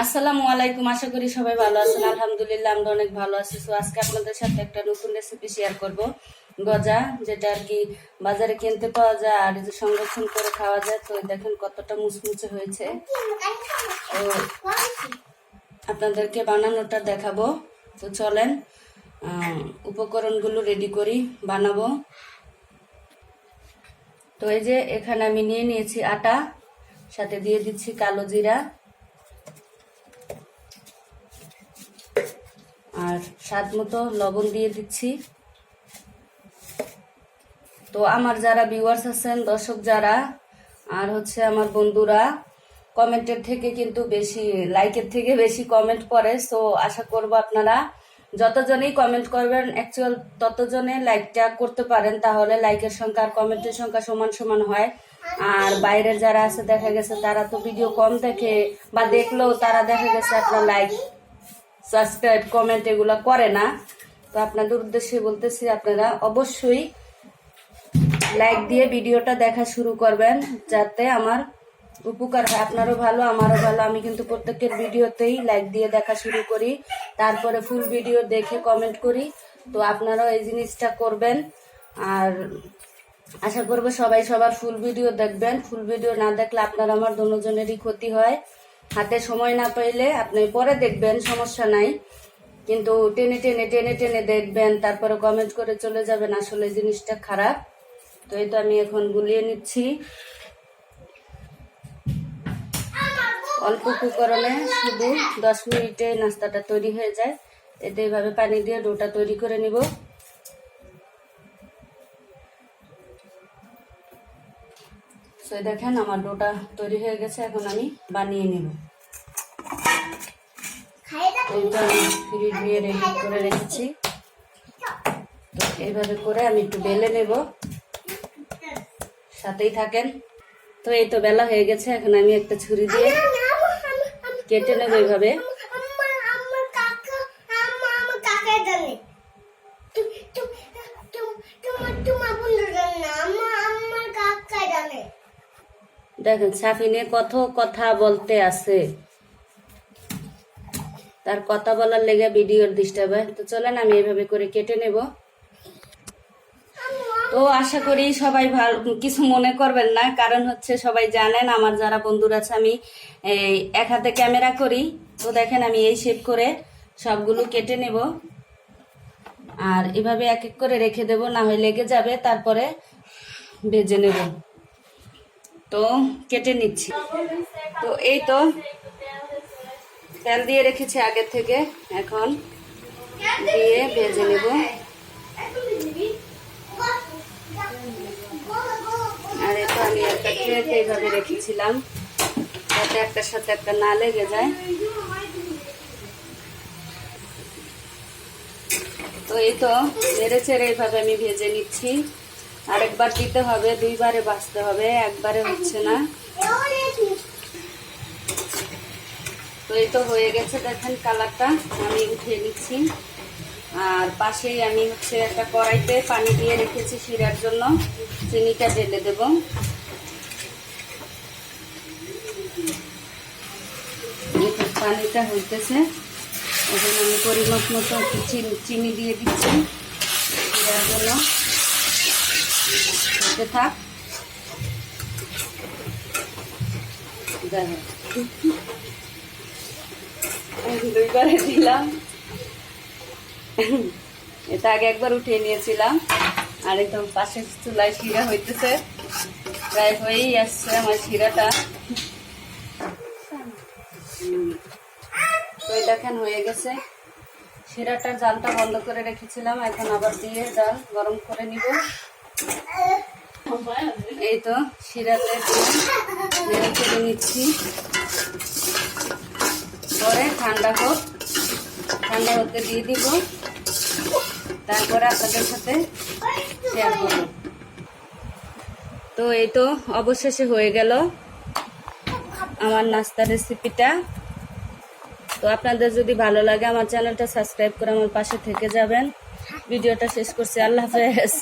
আসসালামু আলাইকুম। আশা করি সবাই ভালো আছেন। আলহামদুলিল্লাহ আমরা অনেক ভালো আছি। তো আজকে আপনাদের সাথে একটা নতুন রেসিপি শেয়ার করব, গজা, যেটা আর কি বাজারে কিনতে পাওয়া যায় আর যে সংরক্ষণ করে খাওয়া যায়। তো দেখেন কতটা মুচমুচে হয়েছে। তো আপনাদেরকে বানানোটা দেখাবো। তো চলেন উপকরণগুলো রেডি করি, বানাবো। তো এই যে এখানে আমি নিয়ে নিয়েছি আটা, সাথে দিয়ে দিচ্ছি কালো জিরা আর স্বাদ মতো লবণ দিয়ে দিচ্ছি। তো আমার যারা ভিউয়ার্স আছেন, দর্শক যারা, আর হচ্ছে আমার বন্ধুরা, কমেন্টের থেকে কিন্তু বেশি, লাইকের থেকে বেশি কমেন্ট করে। সো আশা করব আপনারা যতজনেই কমেন্ট করবেন অ্যাকচুয়াল ততজনে লাইকটা করতে পারেন, তাহলে লাইকের সংখ্যা আর কমেন্টের সংখ্যা সমান সমান হয়। আর বাইরের যারা আছে দেখা গেছে তারা তো ভিডিও কম দেখে, বা দেখলেও তারা দেখা গেছে আপনার লাইক, সাবস্ক্রাইব, কমেন্ট এগুলো করে না। তো আপনাদের উদ্দেশ্যে বলতেছি, আপনারা অবশ্যই লাইক দিয়ে ভিডিওটা দেখা শুরু করবেন, যাতে আমার উপকার হয়। আপনারও ভালো, আমারও ভালো। আমি কিন্তু প্রত্যেকের ভিডিওতেই লাইক দিয়ে দেখা শুরু করি, তারপরে ফুল ভিডিও দেখে কমেন্ট করি। তো আপনারাও এই জিনিসটা করবেন। আর আশা করবো সবাই সবার ফুল ভিডিও দেখবেন। ফুল ভিডিও না দেখলে আপনার আমার দুজনেরই ক্ষতি হয়। হাতে সময় না পাইলে আপনি পরে দেখবেন, সমস্যা নাই, কিন্তু টেনে টেনে টেনে টেনে দেখবেন, তারপরে কমেন্ট করে চলে যাবেন, আসলে জিনিসটা খারাপ। তো এই তো আমি এখন গুলিয়ে নিচ্ছি। অল্প উপকরণে শুধু 10 মিনিটে নাস্তাটা তৈরি হয়ে যায়। এতে এইভাবে পানি দিয়ে ডোটা তৈরি করে নিব। তো দেখেন আমার ডোটা তৈরি হয়ে গেছে, এখন আমি বানিয়ে নিব। এইটা আমি ফ্রিজ দিয়ে রেডি করে রেখেছি। তো এইভাবে করে আমি একটু বেলে নেব, সাথেই থাকেন। তো এই তো বেলা হয়ে গেছে, এখন আমি একটা ছুরি দিয়ে কেটে নেব এইভাবে। দেখেন সাফিনে কত কথা বলতে আছে, তার কথা বলার লেগে ভিডিওর ডিস্টার্ব হয়। তো চলেন আমি এইভাবে করে কেটে নেব। তো আশা করি সবাই ভালো কিছু মনে করবেন না, কারণ হচ্ছে সবাই জানেন আমার যারা বন্ধুরা আছে আমি এক হাতে ক্যামেরা করি। তো দেখেন আমি এই শেপ করে সবগুলো কেটে নেব, আর এভাবে এক এক করে রেখে দেব, না হয় লেগে যাবে, তারপরে ভেজে নেব। তো কেটে নিচ্ছি। তো এই তো তেল দিয়ে রেখেছি আগে থেকে, এখন দিয়ে ভেজে নেব। আর এটা আমি একটা ট্রেতে এইভাবে রেখেছিলাম, যাতে একটার সাথে একটা না লেগে যায়। তো এই তো নেড়ে চেড়ে এইভাবে আমি ভেজে নিচ্ছি। আরেকবার দিতে হবে, দুইবারে ভাজতে হবে, একবারে হচ্ছে না। তো এই তো হয়ে গেছে, দেখেন কালারটা। আমি উঠিয়ে নিচ্ছি। আর পাশেই আমি হচ্ছে একটা কড়াইতে পানি দিয়ে রেখেছি শিরার জন্য, চিনিটা ঢেলে দেব। পানিটা হইতেছে, এখন আমি পরিমাপ মতো চিনি দিয়ে দিচ্ছি শিরার জন্য। হতে থাক, দুইবারে দিলাম। এটা আগে একবার উঠিয়ে নিয়েছিলাম। আর একদম পাশের চুলায় শিরা হইতেছে, প্রায় হয়েই আসছে আমার শিরাটা। তো দেখেন হয়ে গেছে, শিরাটার জালটা বন্ধ করে রেখেছিলাম, এখন আবার দিয়ে জাল গরম করে নিব। এই তো শিরাতে নেড়ে চেড়ে নিচ্ছি। পরে ঠান্ডা হোক, ঠান্ডা হতে দিয়ে দিব, তারপরে আপনাদের সাথে শেয়ার করব। তো এই তো অবশেষে হয়ে গেল আমার নাস্তার রেসিপিটা। তো আপনাদের যদি ভালো লাগে আমার চ্যানেলটা সাবস্ক্রাইব করে আমার পাশে থেকে যাবেন। ভিডিওটা শেষ করছি, আল্লাহ হাফেজ।